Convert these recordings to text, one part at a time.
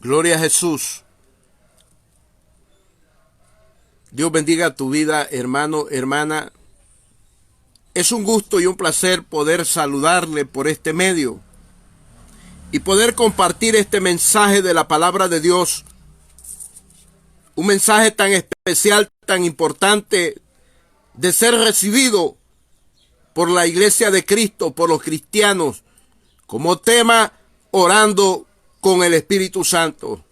Gloria a Jesús. Dios bendiga tu vida, hermano, hermana. Es un gusto y un placer poder saludarle por este medio y poder compartir este mensaje de la palabra de Dios. Un mensaje tan especial, tan importante de ser recibido por la Iglesia de Cristo, por los cristianos, como tema orando con el Espíritu Santo.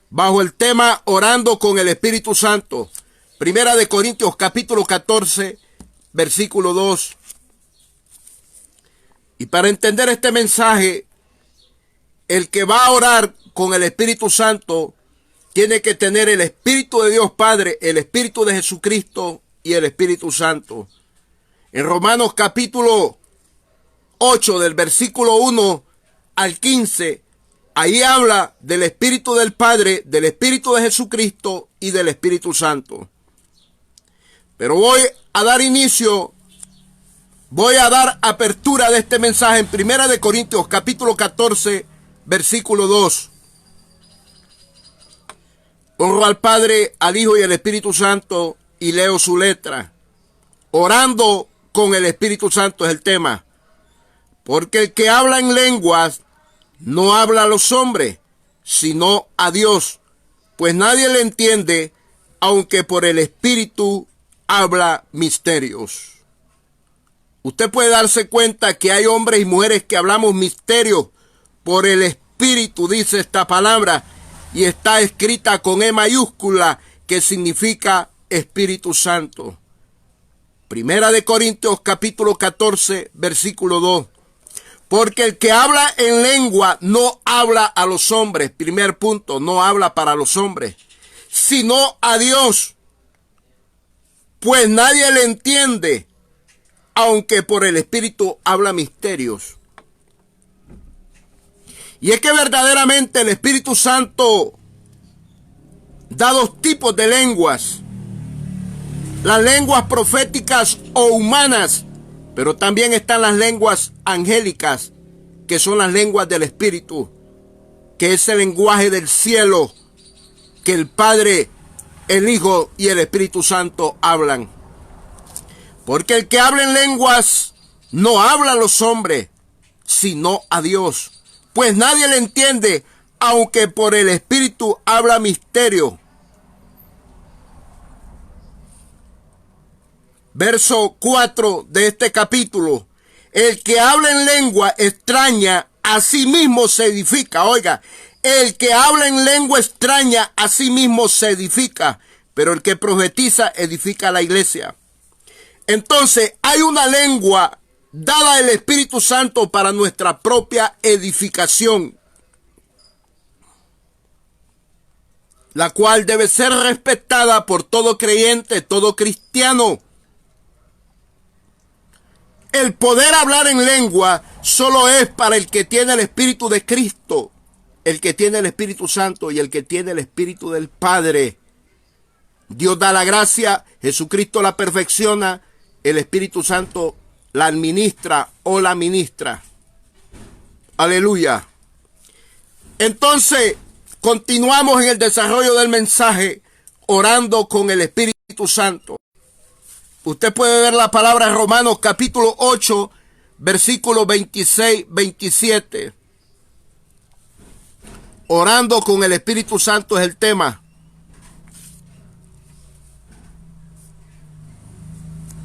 Bajo el tema orando con el Espíritu Santo, Primera de Corintios capítulo 14, versículo 2. Y para entender este mensaje, el que va a orar con el Espíritu Santo tiene que tener el Espíritu de Dios Padre, el Espíritu de Jesucristo y el Espíritu Santo. En Romanos capítulo 8, del versículo 1 al 15, ahí habla del Espíritu del Padre, del Espíritu de Jesucristo y del Espíritu Santo. Pero voy a dar inicio, voy a dar apertura de este mensaje en Primera de Corintios capítulo 14, versículo 2. Honro al Padre, al Hijo y al Espíritu Santo y leo su letra. Orando con el Espíritu Santo es el tema. Porque el que habla en lenguas no habla a los hombres, sino a Dios, pues nadie le entiende, aunque por el Espíritu habla misterios. Usted puede darse cuenta que hay hombres y mujeres que hablamos misterios por el Espíritu, dice esta palabra, y está escrita con E mayúscula, que significa Espíritu Santo. Primera de Corintios capítulo 14, versículo 2. Porque el que habla en lengua no habla a los hombres. Primer punto, no habla para los hombres, sino a Dios. Pues nadie le entiende, aunque por el Espíritu habla misterios. Y es que verdaderamente el Espíritu Santo da dos tipos de lenguas. Las lenguas proféticas o humanas, pero también están las lenguas angélicas, que son las lenguas del Espíritu, que es el lenguaje del cielo, que el Padre, el Hijo y el Espíritu Santo hablan. Porque el que habla en lenguas no habla a los hombres, sino a Dios. Pues nadie le entiende, aunque por el Espíritu habla misterio. Verso 4 de este capítulo. El que habla en lengua extraña, a sí mismo se edifica. Oiga, el que habla en lengua extraña, a sí mismo se edifica. Pero el que profetiza, edifica a la iglesia. Entonces, hay una lengua dada el Espíritu Santo para nuestra propia edificación, la cual debe ser respetada por todo creyente, todo cristiano. El poder hablar en lengua solo es para el que tiene el Espíritu de Cristo, el que tiene el Espíritu Santo y el que tiene el Espíritu del Padre. Dios da la gracia, Jesucristo la perfecciona, el Espíritu Santo la administra o la ministra. Aleluya. Entonces, continuamos en el desarrollo del mensaje, orando con el Espíritu Santo. Usted puede ver la palabra en Romanos capítulo 8, versículos 26, 27. Orando con el Espíritu Santo es el tema.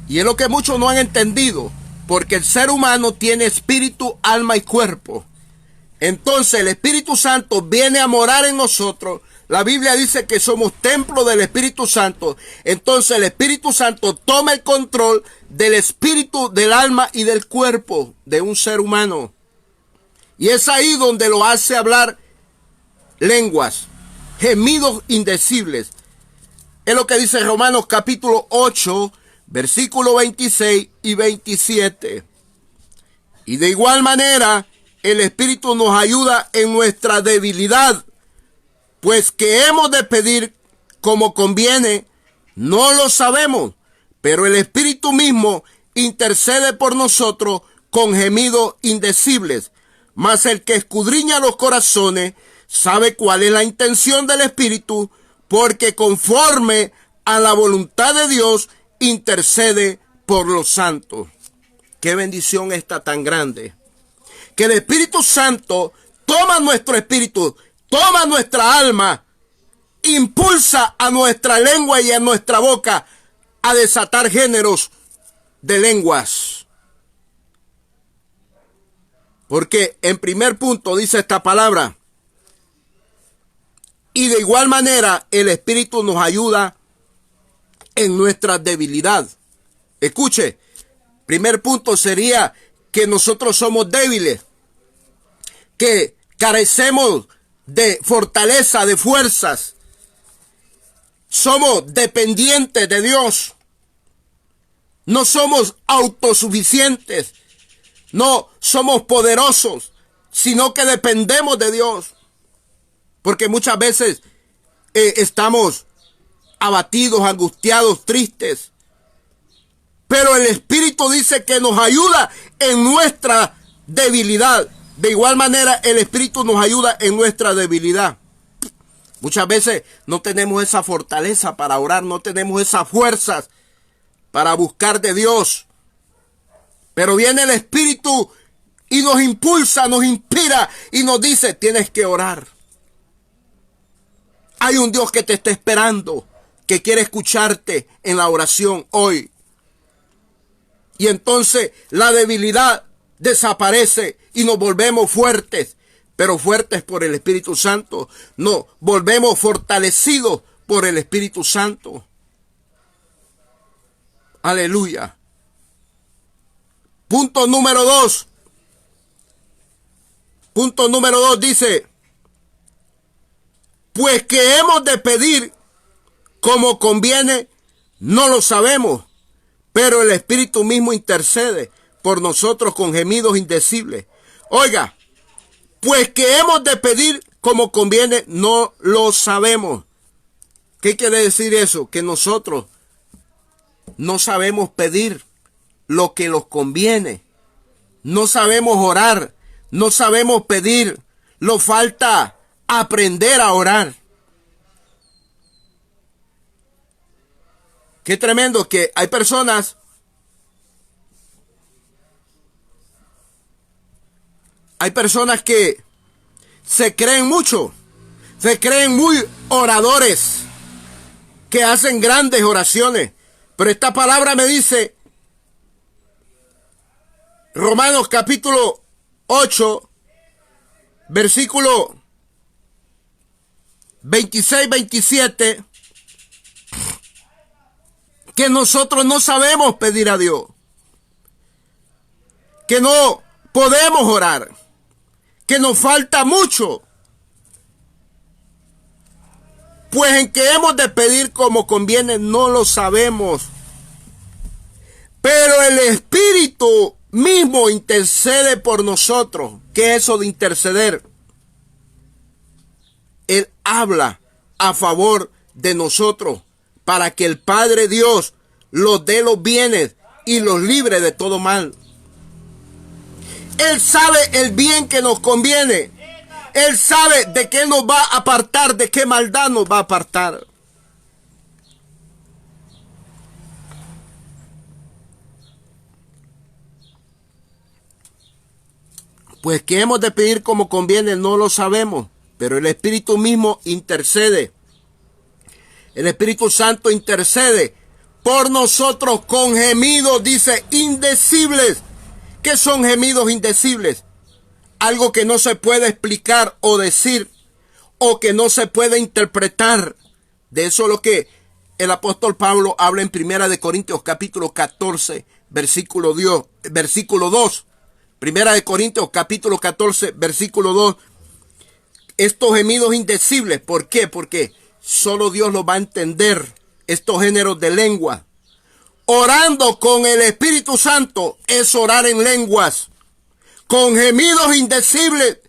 Y es lo que muchos no han entendido, porque el ser humano tiene espíritu, alma y cuerpo. Entonces el Espíritu Santo viene a morar en nosotros. La Biblia dice que somos templo del Espíritu Santo. Entonces el Espíritu Santo toma el control del espíritu, del alma y del cuerpo de un ser humano. Y es ahí donde lo hace hablar lenguas, gemidos indecibles. Es lo que dice Romanos capítulo 8, versículos 26 y 27. Y de igual manera, el Espíritu nos ayuda en nuestra debilidad, pues que hemos de pedir como conviene, no lo sabemos, pero el Espíritu mismo intercede por nosotros con gemidos indecibles. Mas el que escudriña los corazones sabe cuál es la intención del Espíritu, porque conforme a la voluntad de Dios intercede por los santos. Qué bendición esta tan grande. Que el Espíritu Santo toma nuestro espíritu, toma nuestra alma, impulsa a nuestra lengua y a nuestra boca a desatar géneros de lenguas. Porque en primer punto dice esta palabra: y de igual manera el Espíritu nos ayuda en nuestra debilidad. Escuche, primer punto sería que nosotros somos débiles, que carecemos de fortaleza, de fuerzas. Somos dependientes de Dios. No somos autosuficientes. No somos poderosos, sino que dependemos de Dios. Porque muchas veces estamos abatidos, angustiados, tristes. Pero el Espíritu dice que nos ayuda en nuestra debilidad. De igual manera, el Espíritu nos ayuda en nuestra debilidad. Muchas veces no tenemos esa fortaleza para orar, no tenemos esas fuerzas para buscar de Dios. Pero viene el Espíritu y nos impulsa, nos inspira y nos dice: tienes que orar. Hay un Dios que te está esperando, que quiere escucharte en la oración hoy. Y entonces la debilidad desaparece y nos volvemos fuertes, pero fuertes por el Espíritu Santo. No, volvemos fortalecidos por el Espíritu Santo. Aleluya. Punto número 2. Punto número 2 dice: pues que hemos de pedir como conviene, no lo sabemos, pero el Espíritu mismo intercede por nosotros con gemidos indecibles. Oiga, pues que hemos de pedir como conviene, no lo sabemos. ¿Qué quiere decir eso? Que nosotros no sabemos pedir lo que nos conviene. No sabemos orar. No sabemos pedir. Nos falta aprender a orar. Qué tremendo que hay personas que se creen mucho, se creen muy oradores, que hacen grandes oraciones. Pero esta palabra me dice, Romanos capítulo 8, versículo 26-27, que nosotros no sabemos pedir a Dios, que no podemos orar, que nos falta mucho. Pues en que hemos de pedir como conviene, no lo sabemos. Pero el Espíritu mismo intercede por nosotros. ¿Qué es eso de interceder? Él habla a favor de nosotros para que el Padre Dios los dé los bienes y los libre de todo mal. Él sabe el bien que nos conviene. Él sabe de qué nos va a apartar, de qué maldad nos va a apartar. Pues que hemos de pedir como conviene, no lo sabemos, pero el Espíritu mismo intercede. El Espíritu Santo intercede por nosotros con gemidos, dice, indecibles. ¿Qué son gemidos indecibles? Algo que no se puede explicar o decir, o que no se puede interpretar. De eso es lo que el apóstol Pablo habla en 1 Corintios capítulo 14, versículo 2. 1 Corintios capítulo 14, versículo 2. Estos gemidos indecibles, ¿por qué? Porque solo Dios los va a entender, estos géneros de lengua. Orando con el Espíritu Santo es orar en lenguas, con gemidos indecibles.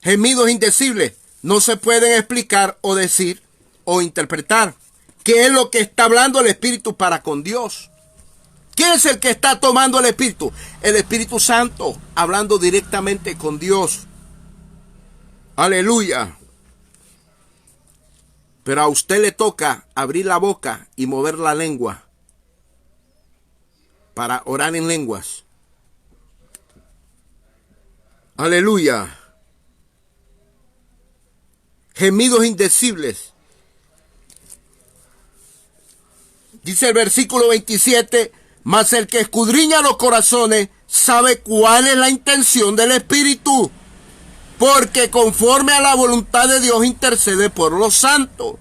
Gemidos indecibles no se pueden explicar o decir o interpretar. ¿Qué es lo que está hablando el Espíritu para con Dios? ¿Quién es el que está tomando el Espíritu? El Espíritu Santo, hablando directamente con Dios. Aleluya. Pero a usted le toca abrir la boca y mover la lengua para orar en lenguas. Aleluya. Gemidos indecibles. Dice el versículo 27, mas el que escudriña los corazones sabe cuál es la intención del Espíritu, porque conforme a la voluntad de Dios intercede por los santos.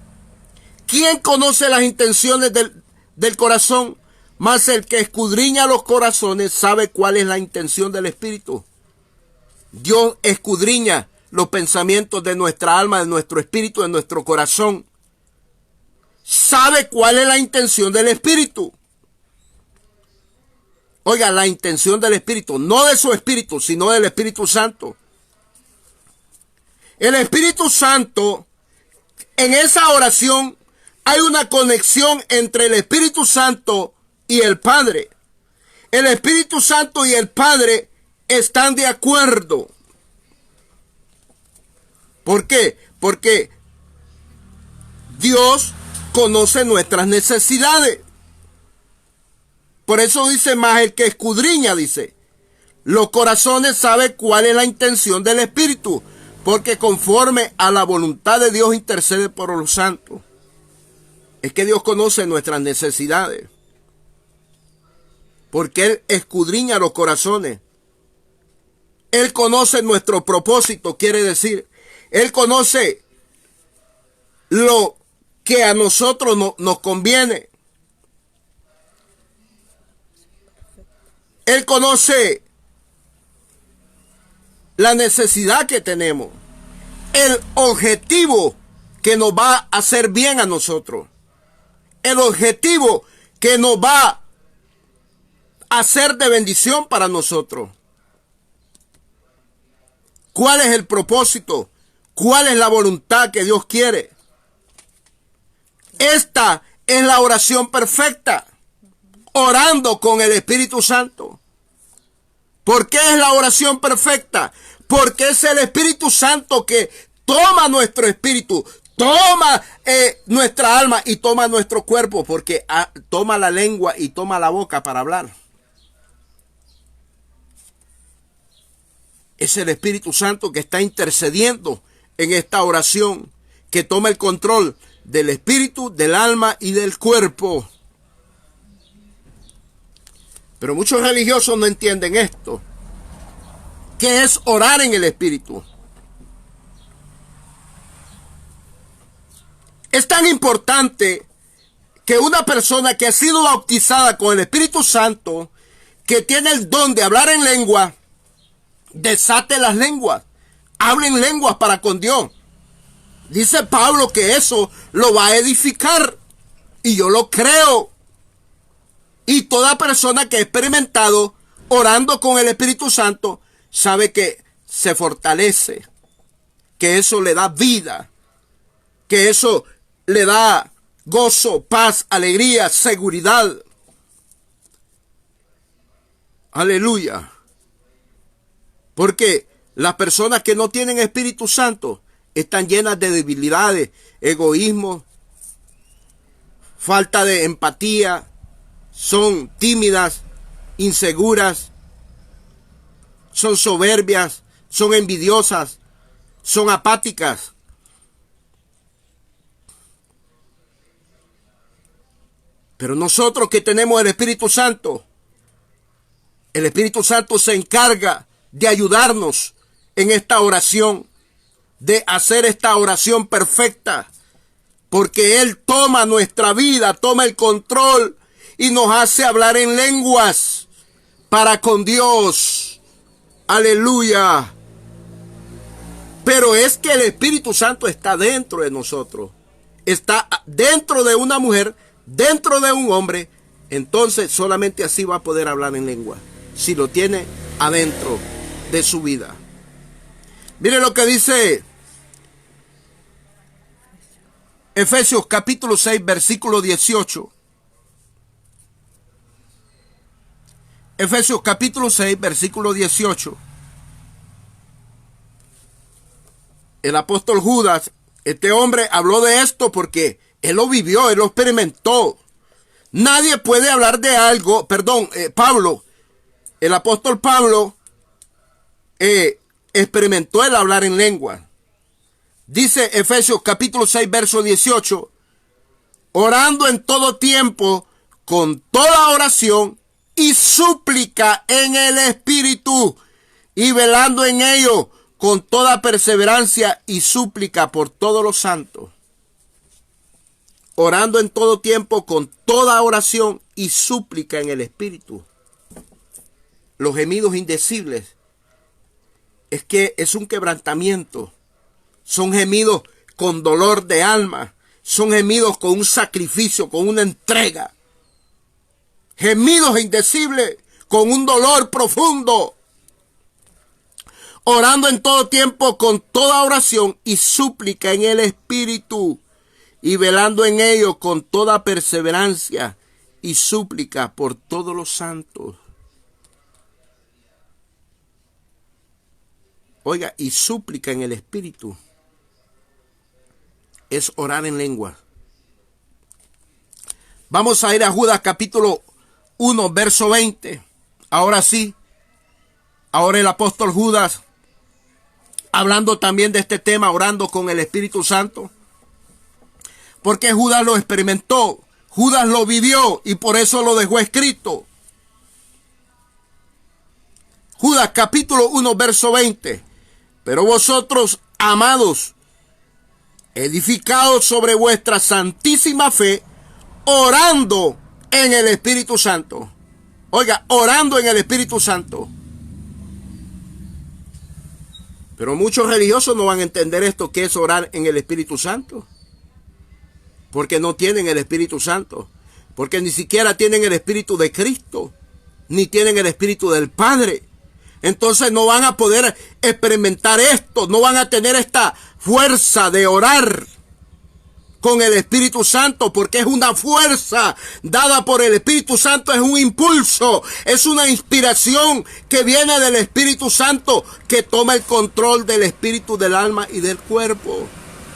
¿Quién conoce las intenciones del corazón? Mas el que escudriña los corazones sabe cuál es la intención del Espíritu. Dios escudriña los pensamientos de nuestra alma, de nuestro espíritu, de nuestro corazón. Sabe cuál es la intención del Espíritu. Oiga, la intención del Espíritu, no de su Espíritu, sino del Espíritu Santo. El Espíritu Santo, en esa oración, hay una conexión entre el Espíritu Santo y el Padre. El Espíritu Santo y el Padre están de acuerdo. ¿Por qué? Porque Dios conoce nuestras necesidades. Por eso dice, más el que escudriña, dice, los corazones sabe cuál es la intención del Espíritu, porque conforme a la voluntad de Dios intercede por los santos. Es que Dios conoce nuestras necesidades, porque Él escudriña los corazones. Él conoce nuestro propósito, quiere decir, Él conoce lo que a nosotros nos conviene. Él conoce la necesidad que tenemos, el objetivo que nos va a hacer bien a nosotros, el objetivo que nos va a ser de bendición para nosotros. ¿Cuál es el propósito? ¿Cuál es la voluntad que Dios quiere? Esta es la oración perfecta, orando con el Espíritu Santo. ¿Por qué es la oración perfecta? Porque es el Espíritu Santo que toma nuestro espíritu, toma nuestra alma y toma nuestro cuerpo, porque toma la lengua y toma la boca para hablar. Es el Espíritu Santo que está intercediendo en esta oración, que toma el control del espíritu, del alma y del cuerpo. Pero muchos religiosos no entienden esto. ¿Qué es orar en el Espíritu? Es tan importante que una persona que ha sido bautizada con el Espíritu Santo, que tiene el don de hablar en lengua, desate las lenguas, hable en lenguas para con Dios. Dice Pablo que eso lo va a edificar, y yo lo creo. Y toda persona que ha experimentado orando con el Espíritu Santo sabe que se fortalece, que eso le da vida, que eso le da gozo, paz, alegría, seguridad. Aleluya. Porque las personas que no tienen Espíritu Santo están llenas de debilidades, egoísmo, falta de empatía, son tímidas, inseguras, son soberbias, son envidiosas, son apáticas. Pero nosotros que tenemos el Espíritu Santo se encarga de ayudarnos en esta oración, de hacer esta oración perfecta, porque Él toma nuestra vida, toma el control y nos hace hablar en lenguas para con Dios. Aleluya. Pero es que el Espíritu Santo está dentro de nosotros, está dentro de una mujer, dentro de un hombre. Entonces solamente así va a poder hablar en lengua, si lo tiene adentro de su vida. Mire lo que dice Efesios capítulo 6, versículo 18. Efesios capítulo 6, versículo 18. el apóstol Judas, este hombre habló de esto porque él lo vivió, él lo experimentó. Nadie puede hablar de algo, Pablo, el apóstol Pablo experimentó el hablar en lengua. Dice Efesios capítulo 6, verso 18, orando en todo tiempo, con toda oración y súplica en el Espíritu, y velando en ello con toda perseverancia y súplica por todos los santos. Orando en todo tiempo con toda oración y súplica en el Espíritu. Los gemidos indecibles es que es un quebrantamiento. Son gemidos con dolor de alma. Son gemidos con un sacrificio, con una entrega. Gemidos indecibles con un dolor profundo. Orando en todo tiempo con toda oración y súplica en el Espíritu, y velando en ello con toda perseverancia y súplica por todos los santos. Oiga, y súplica en el Espíritu es orar en lengua. Vamos a ir a Judas capítulo 1, verso 20. Ahora sí, ahora el apóstol Judas, hablando también de este tema, orando con el Espíritu Santo, porque Judas lo experimentó, Judas lo vivió y por eso lo dejó escrito. Judas capítulo 1, verso 20. Pero vosotros, amados, edificados sobre vuestra santísima fe, orando en el Espíritu Santo. Oiga, orando en el Espíritu Santo. Pero muchos religiosos no van a entender esto, que es orar en el Espíritu Santo. Porque no tienen el Espíritu Santo. Porque ni siquiera tienen el Espíritu de Cristo. Ni tienen el Espíritu del Padre. Entonces no van a poder experimentar esto. No van a tener esta fuerza de orar con el Espíritu Santo, porque es una fuerza dada por el Espíritu Santo, es un impulso, es una inspiración que viene del Espíritu Santo, que toma el control del espíritu, del alma y del cuerpo.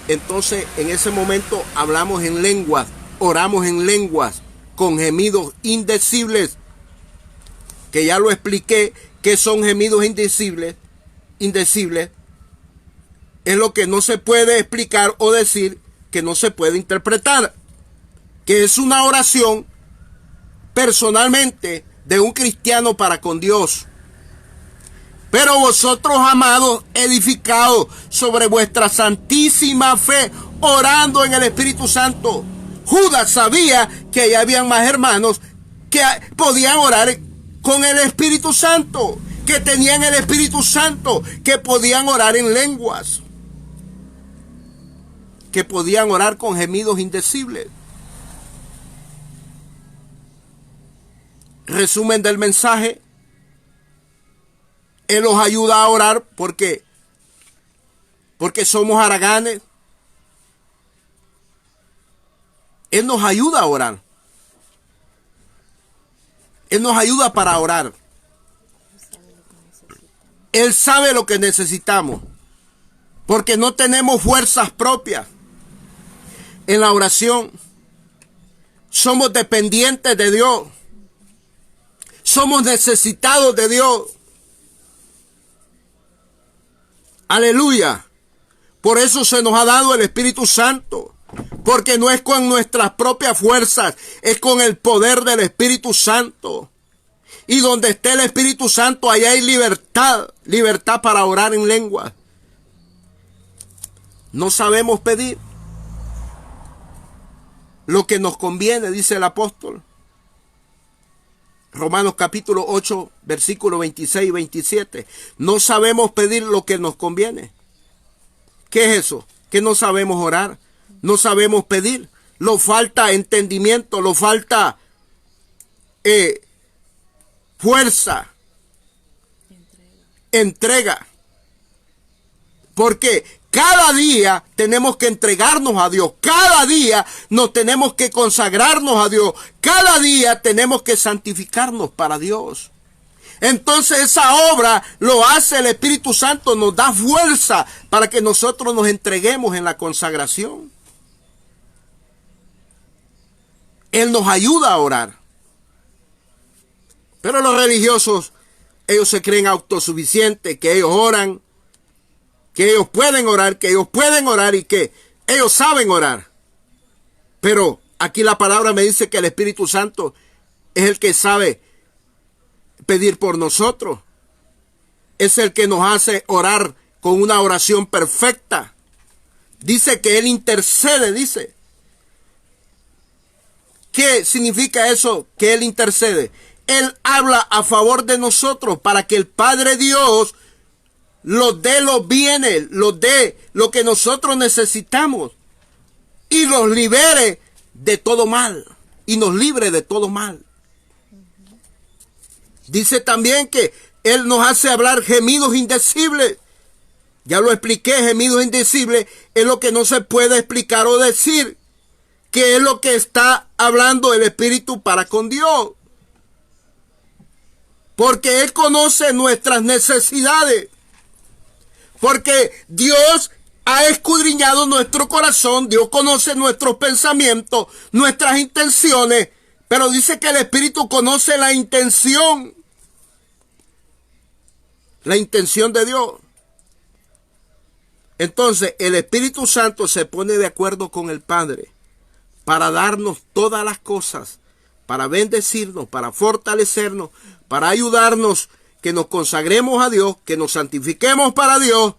Entonces en ese momento hablamos en lenguas, oramos en lenguas, con gemidos indecibles, que ya lo expliqué, que son gemidos indecibles, es lo que no se puede explicar o decir, que no se puede interpretar, que es una oración personalmente de un cristiano para con Dios. Pero vosotros, amados, edificados sobre vuestra santísima fe, orando en el Espíritu Santo. Judas sabía que ya habían más hermanos que podían orar con el Espíritu Santo, que tenían el Espíritu Santo, que podían orar en lenguas, que podían orar con gemidos indecibles. Resumen del mensaje: Él los ayuda a orar porque somos haraganes. Él nos ayuda a orar. Él nos ayuda para orar. Él sabe lo que necesitamos, porque no tenemos fuerzas propias. En la oración somos dependientes de Dios. Somos necesitados de Dios. Aleluya. Por eso se nos ha dado el Espíritu Santo. Porque no es con nuestras propias fuerzas, es con el poder del Espíritu Santo. Y donde esté el Espíritu Santo, allá hay libertad. Libertad para orar en lengua. No sabemos pedir lo que nos conviene, dice el apóstol. Romanos capítulo 8, versículos 26 y 27. No sabemos pedir lo que nos conviene. ¿Qué es eso? Que no sabemos orar. No sabemos pedir. Nos falta entendimiento. Nos falta fuerza. Entrega. Porque cada día tenemos que entregarnos a Dios. Cada día nos tenemos que consagrarnos a Dios. Cada día tenemos que santificarnos para Dios. Entonces esa obra lo hace el Espíritu Santo, nos da fuerza para que nosotros nos entreguemos en la consagración. Él nos ayuda a orar. Pero los religiosos, ellos se creen autosuficientes, que ellos oran, que ellos pueden orar, y que ellos saben orar. Pero aquí la palabra me dice que el Espíritu Santo es el que sabe pedir por nosotros. Es el que nos hace orar con una oración perfecta. Dice que Él intercede, dice. ¿Qué significa eso? Que Él intercede. Él habla a favor de nosotros para que el Padre Dios los dé los bienes, los dé lo que nosotros necesitamos y los libere de todo mal y nos libre de todo mal. Dice también que Él nos hace hablar gemidos indecibles. Ya lo expliqué, gemidos indecibles es lo que no se puede explicar o decir, que es lo que está hablando el Espíritu para con Dios. Porque Él conoce nuestras necesidades. Porque Dios ha escudriñado nuestro corazón. Dios conoce nuestros pensamientos, nuestras intenciones. Pero dice que el Espíritu conoce la intención. La intención de Dios. Entonces el Espíritu Santo se pone de acuerdo con el Padre para darnos todas las cosas, para bendecirnos, para fortalecernos, para ayudarnos, que nos consagremos a Dios, que nos santifiquemos para Dios.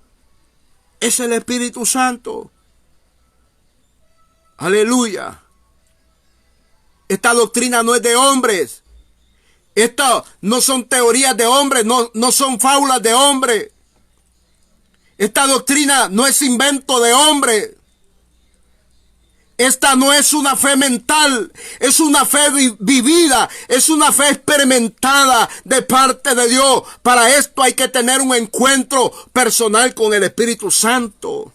Es el Espíritu Santo. Aleluya. Esta doctrina no es de hombres. Esto no son teorías de hombres, no son fábulas de hombres. Esta doctrina no es invento de hombres. Esta no es una fe mental, es una fe vivida, es una fe experimentada de parte de Dios. Para esto hay que tener un encuentro personal con el Espíritu Santo.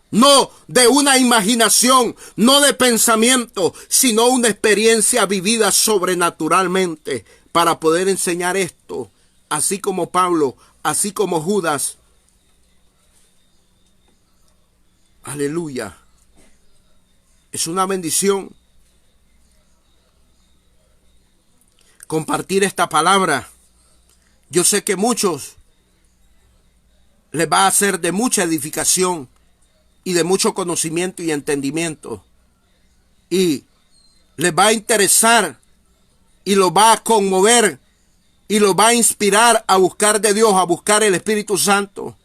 No de una imaginación, no de pensamiento, sino una experiencia vivida sobrenaturalmente para poder enseñar esto, así como Pablo, así como Judas. Aleluya. Es una bendición compartir esta palabra. Yo sé que muchos les va a ser de mucha edificación y de mucho conocimiento y entendimiento. Y les va a interesar y los va a conmover y los va a inspirar a buscar de Dios, a buscar el Espíritu Santo,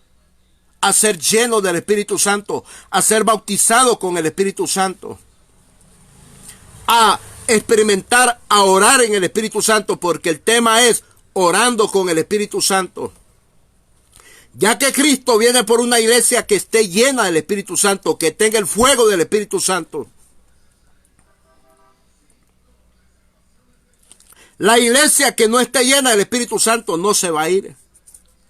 a ser lleno del Espíritu Santo, a ser bautizado con el Espíritu Santo, a experimentar, a orar en el Espíritu Santo, porque el tema es orando con el Espíritu Santo. Ya que Cristo viene por una iglesia que esté llena del Espíritu Santo, que tenga el fuego del Espíritu Santo. La iglesia que no esté llena del Espíritu Santo no se va a ir.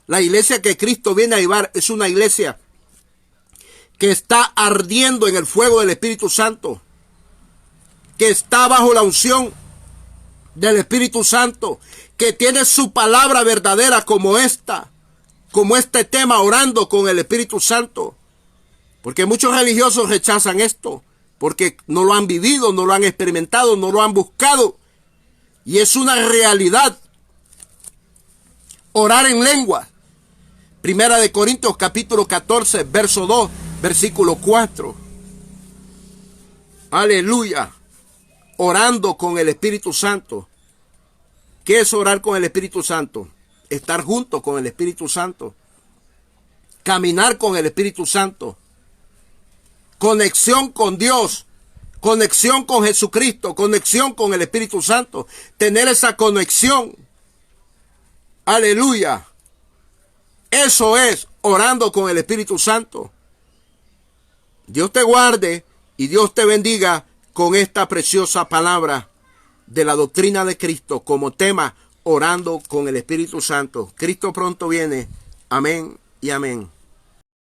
La iglesia que Cristo viene a llevar es una iglesia que está ardiendo en el fuego del Espíritu Santo, que está bajo la unción del Espíritu Santo, que tiene su palabra verdadera como esta, como este tema, orando con el Espíritu Santo. Porque muchos religiosos rechazan esto, porque no lo han vivido, no lo han experimentado, no lo han buscado. Y es una realidad. Orar en lengua. Primera de Corintios capítulo 14, verso 2, versículo 4. Aleluya. Orando con el Espíritu Santo. ¿Qué es orar con el Espíritu Santo? Estar junto con el Espíritu Santo. Caminar con el Espíritu Santo. Conexión con Dios. Conexión con Jesucristo. Conexión con el Espíritu Santo. Tener esa conexión. Aleluya. Eso es orando con el Espíritu Santo. Dios te guarde y Dios te bendiga con esta preciosa palabra de la doctrina de Cristo como tema, orando con el Espíritu Santo. Cristo pronto viene. Amén y amén.